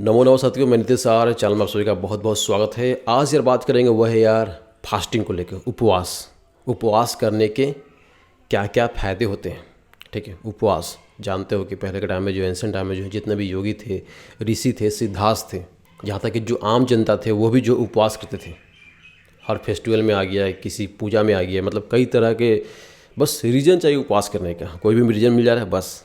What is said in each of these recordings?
नमो नमो साथियों, मैं Nitish sir channel में आप सभी का बहुत बहुत स्वागत है। आज यार बात करेंगे वह है यार फास्टिंग को लेकर। उपवास करने के क्या क्या फ़ायदे होते हैं। ठीक है, उपवास जानते हो कि पहले के टाइम में जो एंशिएंट टाइम में जो जितने भी योगी थे, ऋषि थे, सिद्धार्थ थे, यहाँ तक कि जो आम जनता थे वो भी जो उपवास करते थे। हर फेस्टिवल में आ गया, किसी पूजा में आ गया, मतलब कई तरह के बस रीज़न चाहिए उपवास करने का। कोई भी रीज़न मिल जा रहा है, बस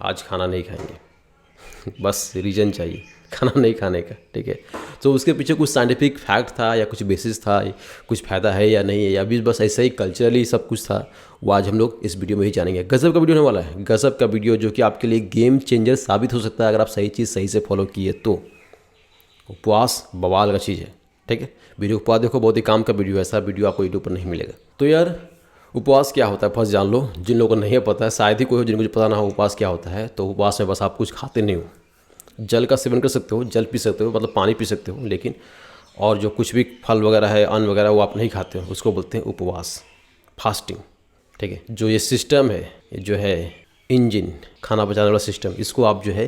आज खाना नहीं खाएंगे, बस रीज़न चाहिए खाना नहीं खाने का। ठीक है, तो उसके पीछे कुछ साइंटिफिक फैक्ट था या कुछ बेसिस था, कुछ फ़ायदा है या नहीं है, या भी बस ऐसा ही कल्चरली सब कुछ था, वो आज हम लोग इस वीडियो में ही जानेंगे। गज़ब का वीडियो होने वाला है, गज़ब का वीडियो जो कि आपके लिए गेम चेंजर साबित हो सकता है अगर आप सही चीज़ सही से फॉलो किए तो। उपवास बवाल का चीज़ है। ठीक है, वीडियो उपवास देखो, बहुत ही काम का वीडियो है, ऐसा वीडियो आपको यूट्यूब पर नहीं मिलेगा। तो यार उपवास क्या होता है फर्स्ट जान लो। जिन लोगों को नहीं पता है, शायद ही कोई हो जिनको पता ना हो उपवास क्या होता है। तो उपवास में बस आप कुछ खाते नहीं हो, जल का सेवन कर सकते हो, जल पी सकते हो, मतलब पानी पी सकते हो, लेकिन और जो कुछ भी फल वगैरह है, अन्न वगैरह, वो आप नहीं खाते हो, उसको बोलते हैं उपवास, फास्टिंग। ठीक है, जो ये सिस्टम है, ये जो है इंजन, खाना पचाने वाला सिस्टम, इसको आप जो है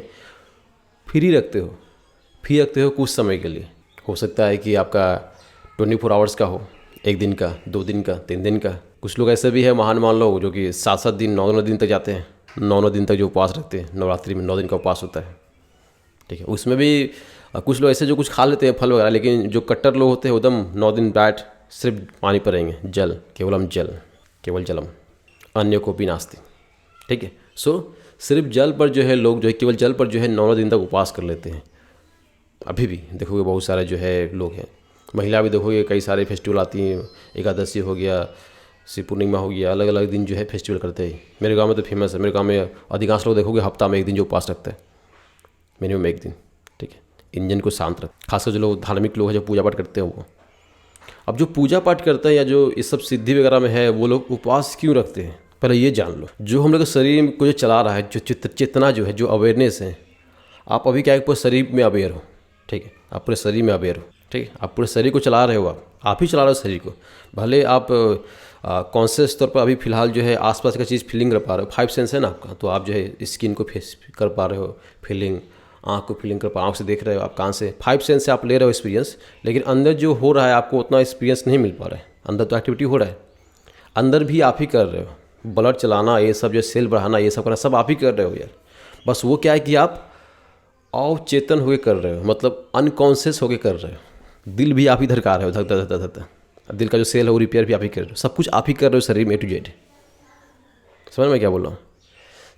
फ्री रखते हो कुछ समय के लिए। हो सकता है कि आपका 24 आवर्स का हो, 1 दिन का, 2 दिन का, 3 दिन का। कुछ लोग ऐसे भी है महान मान लो जो कि 7-7 दिन, 9-9 दिन तक जाते हैं, 9-9 दिन तक जो उपवास रखते हैं। नवरात्रि में 9 दिन का उपवास होता है। ठीक है, उसमें भी कुछ लोग ऐसे जो कुछ खा लेते हैं फल वगैरह, लेकिन जो कट्टर लोग होते हैं एकदम 9 दिन बैठ सिर्फ पानी पर रहेंगे, जल, केवल जलम, अन्य को भी नास्ति। ठीक है, सो सिर्फ जल पर जो है लोग जो है केवल जल पर जो है 9 दिन तक उपवास कर लेते हैं। अभी भी देखोगे बहुत सारे जो है लोग हैं, महिला भी देखोगे, कई सारे फेस्टिवल आती हैं, एकादशी हो गया, शिव पूर्णिमा हो गया, अलग अलग दिन जो है फेस्टिवल करते हैं। मेरे गांव में तो फेमस है, मेरे गांव में अधिकांश लोग देखोगे हफ्ता में 1 दिन जो उपवास रखते हैं, मिनिमम 1 दिन। ठीक है, इंजन को शांत रख, खासकर जो लोग धार्मिक लोग हैं, जो पूजा पाठ करते हैं वो। अब जो पूजा पाठ करते हैं या जो इस सब सिद्धि वगैरह में है, वो लोग उपवास क्यों रखते हैं पहले ये जान लो। जो हम लोग के शरीर को जो चला रहा है, जो चेतना जो है, जो अवेयरनेस है, आप अभी क्या है पूरे शरीर में अवेयर हो। ठीक है, आप पूरे शरीर में अवेयर हो। ठीक है, आप पूरे शरीर को चला रहे हो, आप ही चला रहे हो शरीर को। भले आप कॉन्शियस तौर पर अभी फ़िलहाल जो है आसपास का चीज़ फीलिंग कर पा रहे हो, 5 सेंस है ना आपका, तो आप जो है स्किन को फेस कर पा रहे हो, फीलिंग, आँख को फीलिंग कर पा, आँख से देख रहे हो, आप कान से, 5 सेंस से आप ले रहे हो एक्सपीरियंस, लेकिन अंदर जो हो रहा है आपको उतना एक्सपीरियंस नहीं मिल पा रहा है। अंदर तो एक्टिविटी हो रहा है, अंदर भी आप ही कर रहे हो, ब्लड चलाना, ये सब जो सेल बढ़ाना, ये सब करना, सब आप ही कर रहे हो यार। बस वो क्या है कि आप अवचेतन होकर कर रहे हो, मतलब अनकॉन्शियस होकर कर रहे हो। दिल भी आप ही धड़का रहे हो, धक धक धक धक, दिल का जो सेल है वो रिपेयर भी आप ही कर रहे हो, सब कुछ आप ही कर रहे हो शरीर में A to Z। समझ में क्या बोल रहा हूँ?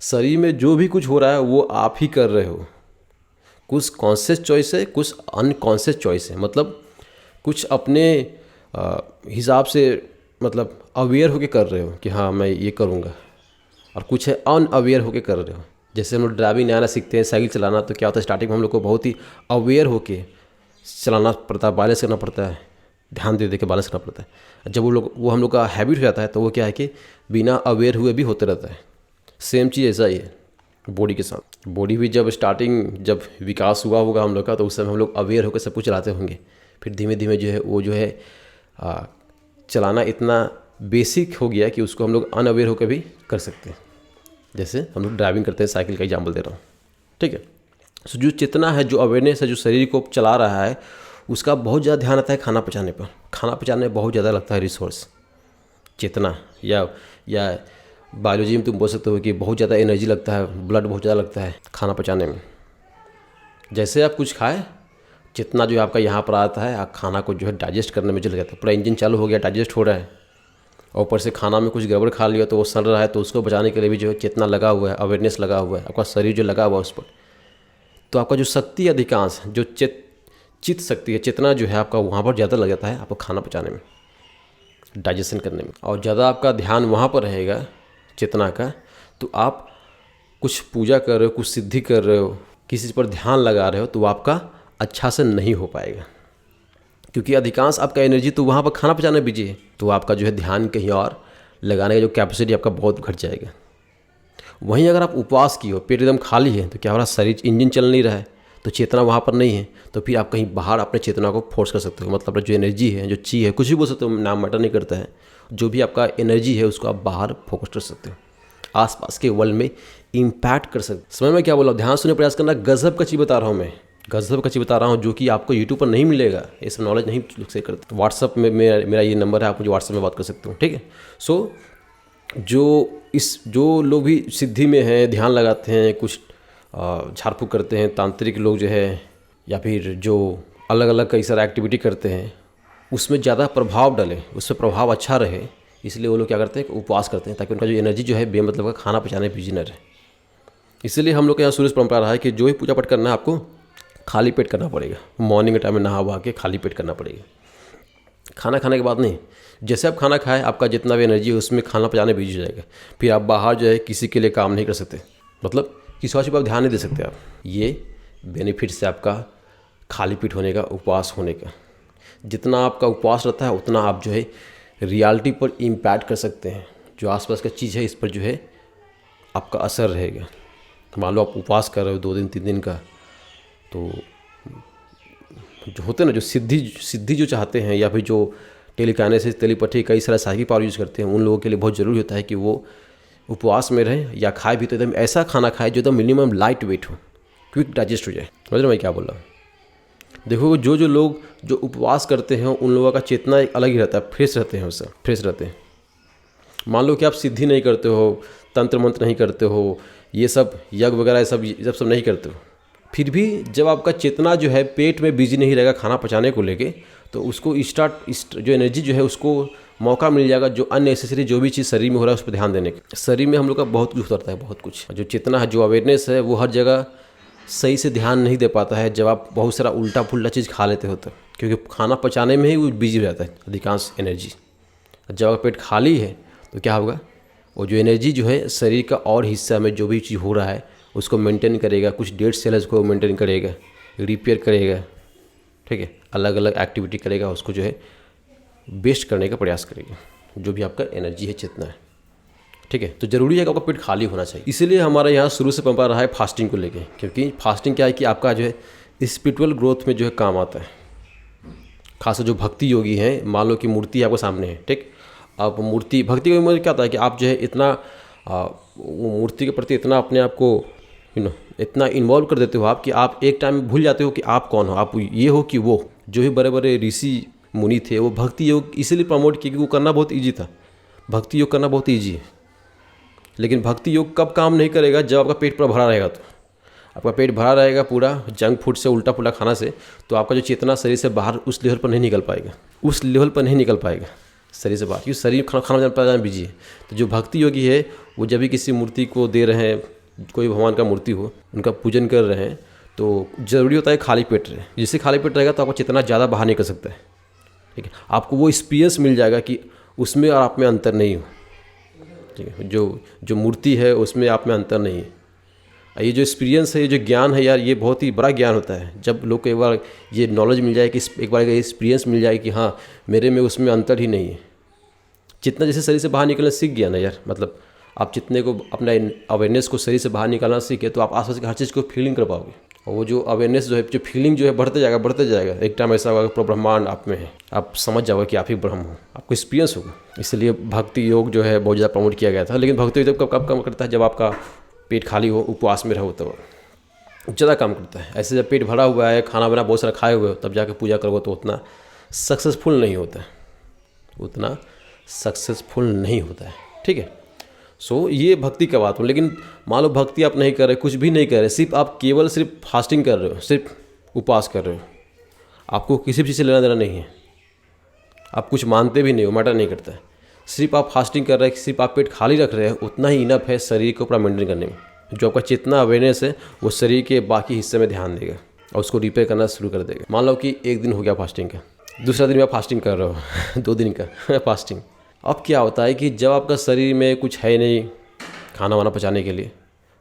शरीर में जो भी कुछ हो रहा है वो आप ही कर रहे हो। कुछ कॉन्शियस चॉइस है, कुछ अनकॉन्शियस चॉइस है, मतलब कुछ अपने हिसाब से, मतलब अवेयर होके कर रहे हो कि हाँ मैं ये करूँगा, और कुछ है अनअवेयर होके कर रहे हो। जैसे हम लोग ड्राइविंग नया सीखते हैं, साइकिल चलाना, तो क्या होता है स्टार्टिंग में हम लोग को बहुत ही अवेयर होके चलाना पड़ता है, बैलेंस करना पड़ता है, ध्यान दे के बैलेंस करना पड़ता है। जब वो हम लोग का हैबिट हो जाता है तो वो क्या है कि बिना अवेयर हुए भी होते रहता है। सेम चीज़ ऐसा ही है बॉडी के साथ। बॉडी भी जब जब विकास हुआ होगा हम लोग का, तो उस समय हम लोग अवेयर होकर सब कुछ चलाते होंगे। फिर धीमे धीमे जो है वो जो है चलाना इतना बेसिक हो गया कि उसको हम लोग अनअवेयर होकर भी कर सकते हैं। जैसे हम लोग ड्राइविंग करते हैं, साइकिल का एग्जाम्पल दे रहा हूँ। ठीक है, सो जो चेतना है, जो अवेयरनेस है, जो शरीर को चला रहा है, उसका बहुत ज़्यादा ध्यान आता है खाना पचाने पर। खाना पचाने में बहुत ज़्यादा लगता है रिसोर्स, चेतना, या बायोलॉजी में तुम बोल सकते हो कि बहुत ज़्यादा एनर्जी लगता है, ब्लड बहुत ज़्यादा लगता है खाना पचाने में। जैसे आप कुछ खाए, जितना जो आपका यहाँ पर आता है, आप खाना को जो है डाइजेस्ट करने में चल जाता है। पूरा इंजन चालू हो गया, डाइजेस्ट हो रहा है, और ऊपर से खाना में कुछ गड़बड़ खा लिया तो वो सड़ रहा है, तो उसको बचाने के लिए भी जो है चेतना लगा हुआ है, अवेयरनेस लगा हुआ है, आपका शरीर जो लगा हुआ है उस पर। तो आपका जो शक्ति अधिकांश जो चित्त शक्ति है, चेतना जो है आपका वहाँ पर ज़्यादा लग जाता है आपको खाना पचाने में, डाइजेशन करने में, और ज़्यादा आपका ध्यान वहाँ पर रहेगा चेतना का। तो आप कुछ पूजा कर रहे हो, कुछ सिद्धि कर रहे हो, किसी पर ध्यान लगा रहे हो, तो वो आपका अच्छा से नहीं हो पाएगा, क्योंकि अधिकांश आपका एनर्जी तो वहाँ पर खाना पचाने बिजी है। तो आपका जो है ध्यान कहीं और लगाने का जो कैपेसिटी आपका बहुत घट जाएगा। वहीं अगर आप उपवास की हो, पेट एकदम खाली है, तो क्या हो रहा है, शरीर इंजन चल नहीं रहा है, तो चेतना वहाँ पर नहीं है, तो फिर आप कहीं बाहर अपने चेतना को फोर्स कर सकते हो। मतलब जो एनर्जी है, जो ची है, कुछ भी बोल सकते हो, नाम मैटर नहीं करता है, जो भी आपका एनर्जी है उसको आप बाहर फोकस कर सकते हो, आसपास के वर्ल्ड में इम्पैक्ट कर सकते हो। समझ में क्या बोला? ध्यान सुनने प्रयास करना, गजब का चीज़ बता रहा हूँ मैं। गजब का चीज़ बता रहा हूँ जो कि आपको यूट्यूब पर नहीं मिलेगा। ये सब नॉलेज नहीं लोग शेयर करते। तो व्हाट्सअप में मेरा ये नंबर है, आप मुझे व्हाट्सअप में बात कर सकते हो, ठीक है। सो जो लोग भी सिद्धि में हैं, ध्यान लगाते हैं, कुछ झाड़ फूक करते हैं, तांत्रिक लोग जो है, या फिर जो अलग अलग कई सारा एक्टिविटी करते हैं, उसमें ज़्यादा प्रभाव डले, उसमें प्रभाव अच्छा रहे, इसलिए वो लोग क्या करते हैं, उपवास करते हैं, ताकि उनका जो एनर्जी जो है बेमतलब का खाना पचाने बिजी न रहे। इसलिए हम लोग के यहाँ शुरू से परंपरा रहा है कि जो भी पूजा पाठ करना है आपको खाली पेट करना पड़ेगा। मॉर्निंग के टाइम में नहा वहा के खाली पेट करना पड़ेगा। खाना खाने के बाद नहीं, जैसे आप खाना खाएं आपका जितना भी एनर्जी है उसमें खाना पचाने बिजी हो जाएगा। फिर आप बाहर जो है किसी के लिए काम नहीं कर सकते, मतलब किसी और चीज़ पर आप ध्यान नहीं दे सकते आप। ये बेनिफिट्स है आपका खाली पेट होने का, उपवास होने का। जितना आपका उपवास रहता है उतना आप जो है रियलिटी पर इम्पैक्ट कर सकते हैं। जो आसपास का चीज़ है इस पर जो है आपका असर रहेगा। मान लो आप उपवास कर रहे हो 2 दिन 3 दिन का, तो जो होते हैं ना, जो सिद्धि जो चाहते हैं, या फिर जो टेलीकाइनेसिस, टेलीपैथी, कई सारे साइकिक पावर यूज़ करते हैं, उन लोगों के लिए बहुत ज़रूरी होता है कि वो उपवास में रहें, या खाए भी तो एकदम ऐसा खाना खाए जो एकदम मिनिमम लाइट वेट हो, क्विक डाइजेस्ट हो जाए। समझ रहे मैं क्या बोल रहा हूँ? देखो जो लोग जो उपवास करते हैं उन लोगों का चेतना एक अलग ही रहता है, फ्रेश रहते हैं, उससे फ्रेश रहते हैं। मान लो कि आप सिद्धि नहीं करते हो, तंत्र मंत्र नहीं करते हो, ये सब यज्ञ वगैरह सब नहीं करते हो, फिर भी जब आपका चेतना जो है पेट में बिजी नहीं रहेगा खाना पचाने को लेके, तो उसको जो एनर्जी जो है उसको मौका मिल जाएगा जो अननेसेसरी जो भी चीज़ शरीर में हो रहा है उस पर ध्यान देने का। शरीर में हम लोग का बहुत कुछ उतरता है, बहुत कुछ। जो चेतना है, जो अवेयरनेस है, वो हर जगह सही से ध्यान नहीं दे पाता है जब आप बहुत सारा उल्टा पुल्टा चीज़ खा लेते हो, तो क्योंकि खाना पचाने में ही वो बिजी रहता है अधिकांश एनर्जी। जब आपका पेट खाली है तो क्या होगा, वो जो एनर्जी जो है शरीर का और हिस्सा में जो भी चीज़ हो रहा है उसको मेंटेन करेगा, कुछ डेड सेल्स को मेंटेन करेगा, रिपेयर करेगा, ठीक है, अलग अलग एक्टिविटी करेगा, उसको जो है बेस्ट करने का प्रयास करेगा, जो भी आपका एनर्जी है, चेतना है, ठीक है। तो ज़रूरी है कि आपका पेट खाली होना चाहिए। इसीलिए हमारे यहाँ शुरू से परंपरा रहा है फास्टिंग को लेके, क्योंकि फास्टिंग क्या है कि आपका जो है स्पिरिचुअल ग्रोथ में जो है काम आता है। खासकर जो भक्ति योगी हैं, मान लो कि मूर्ति आपके सामने है, ठीक, आप मूर्ति भक्ति का मतलब क्या होता है कि आप जो है इतना वो मूर्ति के प्रति इतना अपने आप को इतना इन्वॉल्व कर देते हो आप कि आप एक टाइम में भूल जाते हो कि आप कौन हो, आप ये हो कि वो। जो ही बड़े बड़े ऋषि मुनि थे वो भक्ति योग इसीलिए प्रमोट किए कि वो करना बहुत ईजी था। भक्ति योग करना बहुत ईजी है, लेकिन भक्ति योग कब काम नहीं करेगा, जब आपका पेट पूरा भरा रहेगा। तो आपका पेट भरा रहेगा पूरा जंक फूड से, उल्टा पुल्टा खाना से, तो आपका जो चेतना शरीर से बाहर उस लेवल पर नहीं निकल पाएगा, उस लेवल पर नहीं निकल पाएगा शरीर से बाहर, क्योंकि शरीर खाना पकाने बिजी है। तो जो भक्ति योगी है वो जब भी किसी मूर्ति को दे रहे हैं, कोई भगवान का मूर्ति हो, उनका पूजन कर रहे हैं, तो ज़रूरी होता है खाली पेट रहे। जिससे खाली पेट रहेगा तो आपका चेतना ज़्यादा बाहर निकल सकता है, ठीक है। आपको वो एक्सपीरियंस मिल जाएगा कि उसमें और आप में अंतर नहीं हो, ठीक है। जो मूर्ति है उसमें आप में अंतर नहीं है। ये जो एक्सपीरियंस है, ये जो ज्ञान है यार, ये बहुत ही बड़ा ज्ञान होता है। जब लोग को एक बार ये नॉलेज मिल जाए कि एक बार ये एक्सपीरियंस मिल जाए कि हाँ मेरे में उसमें अंतर ही नहीं है। जितना जैसे शरीर से बाहर निकलना सीख गया ना यार, मतलब आप जितने को अपना अवेयरनेस को शरीर से बाहर निकालना सीखे तो आप आसपास की हर चीज़ को फीलिंग कर पाओगे। और वो जो अवेयरनेस जो है, जो फीलिंग जो है बढ़ते जाएगा। एक टाइम ऐसा होगा कि ब्रह्मांड आप में है, आप समझ जाओगे कि आप ही ब्रह्म हो, आपको एक्सपीरियंस होगा। इसलिए भक्ति योग जो है बहुत ज़्यादा प्रमोट किया गया था। लेकिन भक्ति योग कब काम करता है, जब आपका पेट खाली हो, उपवास में रहो, तो ज़्यादा काम करता है। ऐसे जब पेट भरा हुआ है, खाना बना बहुत सारा खाए हुए हो, तब जाके पूजा करोगे तो उतना सक्सेसफुल नहीं होता है, उतना सक्सेसफुल नहीं होता है, ठीक है। सो ये भक्ति का बात हो। लेकिन मान लो भक्ति आप नहीं कर रहे, कुछ भी नहीं कर रहे, सिर्फ आप केवल सिर्फ फास्टिंग कर रहे हो, सिर्फ उपवास कर रहे हो, आपको किसी भी चीज़ से लेना देना नहीं है, आप कुछ मानते भी नहीं हो, मैटर नहीं करता है, सिर्फ आप फास्टिंग कर रहे हैं, सिर्फ आप पेट खाली रख रहे हैं, उतना ही इनफ है शरीर को पूरा मेंटेन करने में। जो आपका चेतना अवेयरनेस है वो शरीर के बाकी हिस्से में ध्यान देगा और उसको रिपेयर करना शुरू कर देगा। मान लो कि एक दिन हो गया फास्टिंग का, दूसरा दिन आप फास्टिंग कर रहे हो 2 दिन का फास्टिंग। अब क्या होता है कि जब आपका शरीर में कुछ है नहीं खाना वाना पचाने के लिए,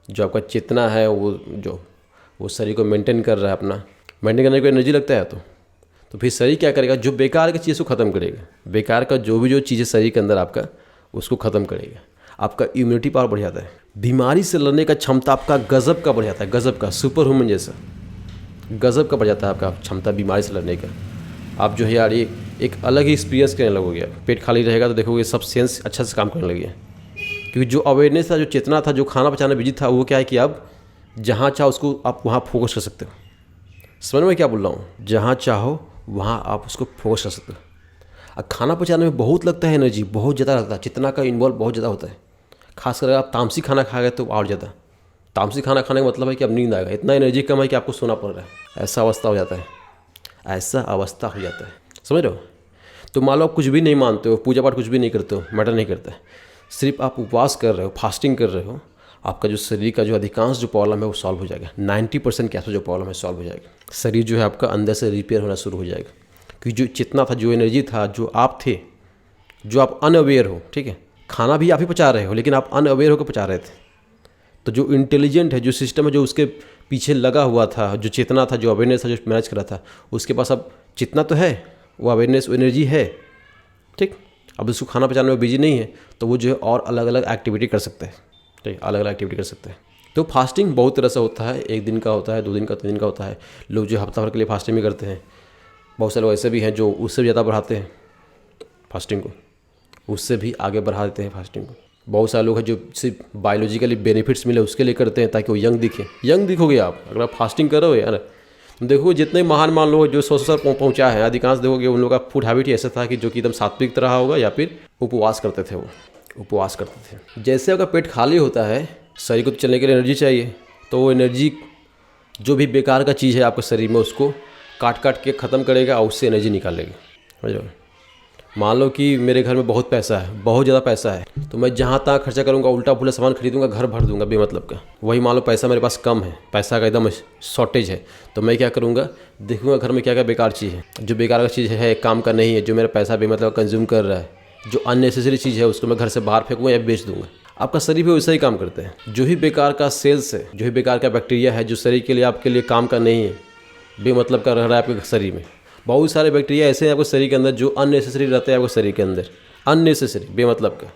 जो आपका चेतना है वो शरीर को मेंटेन कर रहा है, अपना मेंटेन करने को एनर्जी लगता है, तो फिर शरीर क्या करेगा, जो बेकार की चीज़ को ख़त्म करेगा। बेकार का जो चीज़ है शरीर के अंदर आपका, उसको ख़त्म करेगा। आपका इम्यूनिटी पावर बढ़ जाता है, बीमारी से लड़ने का क्षमता आपका गजब का बढ़ जाता है, गजब का, सुपर ह्यूमन जैसा गजब का बढ़ जाता है आपका क्षमता बीमारी से लड़ने का। आप जो है यार ये एक अलग ही एक्सपीरियंस करने लगोगे। पेट खाली रहेगा तो देखोगे सब सेंस अच्छा से काम करने लगे, क्योंकि जो अवेयरनेस था, जो चेतना था, जो खाना पचाने बिजी था, वो क्या है कि अब जहाँ चाहो उसको आप वहाँ फोकस कर सकते हो। समझ में क्या बोल रहा हूँ? जहाँ चाहो वहाँ आप उसको फोकस कर सकते हो। अब खाना पचाने में बहुत लगता है एनर्जी, बहुत ज़्यादा लगता है, चितना का इन्वॉल्व बहुत ज़्यादा होता है। खासकर अगर आप तामसी खाना खा गए तो और ज़्यादा। तामसी खाना खाने का मतलब है कि अब नींद आएगा, इतना एनर्जी कम है कि आपको सोना पड़ रहा है। ऐसा अवस्था हो जाता है, ऐसा अवस्था हो जाता है, समझ रहे हो? तो मान लो आप कुछ भी नहीं मानते हो, पूजा पाठ कुछ भी नहीं करते हो, मैटर नहीं करता है, सिर्फ आप उपवास कर रहे हो, फास्टिंग कर रहे हो, आपका जो शरीर का जो अधिकांश जो प्रॉब्लम है वो सॉल्व हो जाएगा। 90% के आसपास जो प्रॉब्लम है सॉल्व हो जाएगा। शरीर जो है आपका अंदर से रिपेयर होना शुरू हो जाएगा। क्योंकि जो चेतना था, जो एनर्जी था, जो आप थे, जो आप अनअवेयर हो, ठीक है, खाना भी आप ही पचा रहे हो लेकिन आप अनअवेयर होकर पचा रहे थे। तो जो इंटेलिजेंट है, जो सिस्टम है, जो उसके पीछे लगा हुआ था, जो चेतना था, जो अवेयरनेस था, जो मैनेज कर रहा था, उसके पास अब चेतना तो है, वो अवेयरनेस, वो एनर्जी है, ठीक। अब उसको खाना पचाने में बिजी नहीं है तो वो जो है और अलग अलग एक्टिविटी कर सकता है, ठीक, अलग अलग एक्टिविटी कर सकते हैं। तो फास्टिंग बहुत तरह से होता है, 1 दिन का होता है, 2 दिन का, 3 दिन का होता है। लोग जो हफ्ता भर के लिए फास्टिंग भी करते हैं। बहुत सारे लोग ऐसे भी हैं जो उससे भी ज़्यादा बढ़ाते हैं फास्टिंग को, उससे भी आगे बढ़ा देते हैं फास्टिंग को। बहुत सारे लोग हैं जो सिर्फ बायोलॉजिकली बेनिफिट्स मिले उसके लिए करते हैं ताकि वो यंग दिखे। यंग दिखोगे आप अगर आप फास्टिंग करोगे यार, देखोगे जितने महान मान लोग जो 100 साल पहुँचा है, अधिकांश देखोगे उन लोगों का फूड हैबिट ही ऐसा था कि जो कि एकदम सात्विक तरह होगा या फिर उपवास करते थे, वो उपवास करते थे। जैसे आपका पेट खाली होता है, शरीर को तो चलने के लिए एनर्जी चाहिए, तो वो एनर्जी जो भी बेकार का चीज़ है आपके शरीर में उसको काट काट के ख़त्म करेगा और उससे एनर्जी निकालेगा, समझ लो। मान लो कि मेरे घर में बहुत पैसा है, बहुत ज़्यादा पैसा है, तो मैं जहाँ तहाँ खर्चा करूँगा, उल्टा पुल्टा सामान खरीदूँगा, घर भर दूँगा बेमतलब का। वही मान लो पैसा मेरे पास कम है, पैसा का एकदम शॉर्टेज है, तो मैं क्या करूँगा, देखूँगा घर में क्या क्या बेकार चीज़ है, जो बेकार का चीज़ है, काम का नहीं है, जो मेरा पैसा बेमतलब कंज्यूम कर रहा है, जो अननेसेसरी चीज़ है उसको मैं घर से बाहर फेंकूँगा या बेच दूँगा। आपका शरीर भी वैसा ही काम करते हैं। जो ही बेकार का सेल्स है, जो ही बेकार का बैक्टीरिया है, जो शरीर के लिए आपके लिए काम का नहीं है, बेमतलब का रह रहा है आपके शरीर में, बहुत सारे बैक्टीरिया ऐसे हैं आपके शरीर के अंदर जो अननेसेसरी रहते हैं आपके शरीर के अंदर, अननेसेसरी बेमतलब का,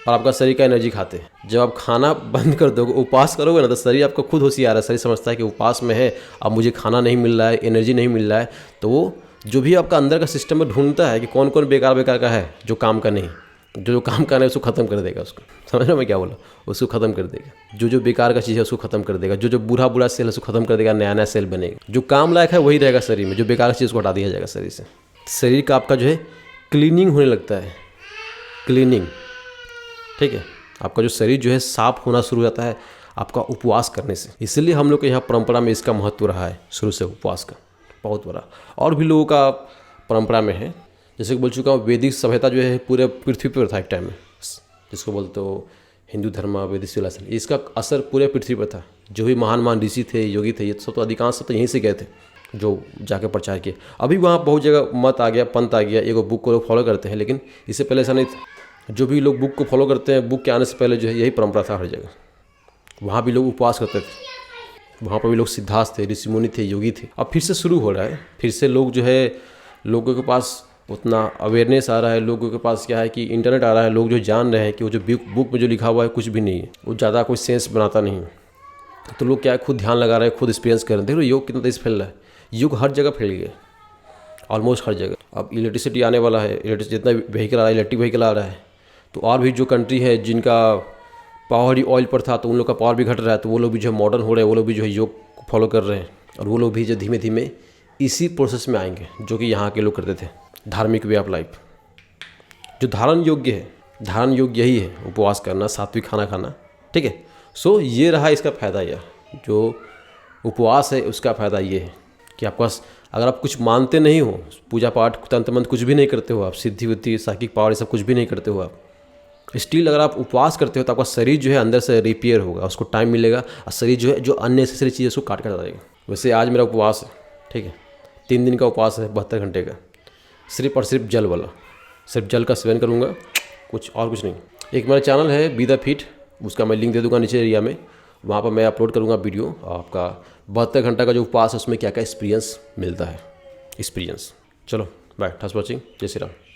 और आपका शरीर का एनर्जी खाते हैं। जब आप खाना बंद कर दोगे, उपवास करोगे ना, तो शरीर आपका खुद होशियार है, शरीर समझता है कि उपवास में है, अब मुझे खाना नहीं मिल रहा है, एनर्जी नहीं मिल रहा है, तो वो जो भी आपका अंदर का सिस्टम में ढूंढता है कि कौन कौन बेकार बेकार का है, जो काम का नहीं, जो काम का नहीं उसको ख़त्म कर देगा। उसको समझ रहे हो मैं क्या बोला? उसको ख़त्म कर देगा। जो बेकार का चीज़ है उसको ख़त्म कर देगा। जो बुरा सेल है उसको ख़त्म कर देगा, नया नया सेल बनेगा। जो काम लायक है वही रहेगा शरीर में, जो बेकार चीज़ को हटा दिया जाएगा शरीर से। शरीर का आपका जो है क्लीनिंग होने लगता है, क्लीनिंग, ठीक है। आपका जो शरीर जो है साफ होना शुरू हो जाता है आपका उपवास करने से। इसलिए हम लोग के यहाँ परंपरा में इसका महत्व रहा है शुरू से, उपवास का बहुत बड़ा। और भी लोगों का परंपरा में है, जैसे कि बोल चुका हूँ, वैदिक सभ्यता जो है पूरे पृथ्वी पर था एक टाइम में, जिसको बोलते हो हिंदू धर्म, वैदिक सिविलाइजेशन, इसका असर पूरे पृथ्वी पर था। जो भी महान ऋषि थे, योगी थे, ये सब तो अधिकांश सब तो यहीं से गए थे, जो जाकर प्रचार किए। अभी वहाँ बहुत जगह मत आ गया, पंथ आ गया, एगो बुक को लोग फॉलो करते हैं, लेकिन इससे पहले ऐसा नहीं था। जो भी लोग बुक को फॉलो करते हैं, बुक के आने से पहले जो है यही परंपरा था हर जगह। वहाँ भी लोग उपवास करते थे, वहाँ पर भी लोग सिद्धार्थ थे, ऋषि मुनि थे, योगी थे। अब फिर से शुरू हो रहा है, फिर से लोग जो है, लोगों के पास उतना अवेयरनेस आ रहा है, लोगों के पास क्या है कि इंटरनेट आ रहा है, लोग जो जान रहे हैं कि वो जो बुक में जो लिखा हुआ है कुछ भी नहीं है, वो ज़्यादा कोई सेंस बनाता नहीं। तो लोग क्या है, खुद ध्यान लगा रहे हैं, खुद एक्सपीरियंस कर रहे हैं। देखो योग कितना तेज फैल रहा है, योग हर जगह फैल गया, ऑलमोस्ट हर जगह। अब इलेक्ट्रिसिटी आने वाला है, जितना व्हीकल आ रहा है, इलेक्ट्रिक व्हीकल आ रहा है, तो और भी जो कंट्री है जिनका पावर ही ऑयल पर था, तो उन लोग का पावर भी घट रहा है, तो वो लोग भी जो मॉडर्न हो रहे हैं, वो लोग भी जो है योग को फॉलो कर रहे हैं, और वो लोग भी जो धीमे धीमे इसी प्रोसेस में आएंगे जो कि यहाँ के लोग करते थे, धार्मिक वे ऑफ लाइफ। जो धारण योग्य है, धारण योग्य यही है, उपवास करना, सात्विक खाना खाना, ठीक है। सो ये रहा इसका फ़ायदा। यह जो उपवास है उसका फ़ायदा ये है कि आपके पास, अगर आप कुछ मानते नहीं हो, पूजा पाठ, तंत्र मंत्र कुछ भी नहीं करते हो आप, सिद्धि विद्धि, साइकिक पावर, ये सब कुछ भी नहीं करते हो आप, स्टिल अगर आप उपवास करते हो तो आपका शरीर जो है अंदर से रिपेयर होगा, उसको टाइम मिलेगा, और शरीर जो है जो अननेसेसरी चीज़ है उसको काट कर जाएगा। वैसे आज मेरा उपवास है, ठीक है, 3 दिन का उपवास है, 72 घंटे का, सिर्फ और सिर्फ जल वाला, सिर्फ जल का सेवन करूँगा, कुछ और कुछ नहीं। एक मेरा चैनल है बी द फिट, उसका मैं लिंक दे दूँगा नीचे एरिया में, वहाँ पर मैं अपलोड करूँगा वीडियो, आपका 72 घंटा का जो उपवास है उसमें क्या क्या एक्सपीरियंस मिलता है, एक्सपीरियंस। चलो बाय, थैंक्स फॉर वॉचिंग, जय श्री राम।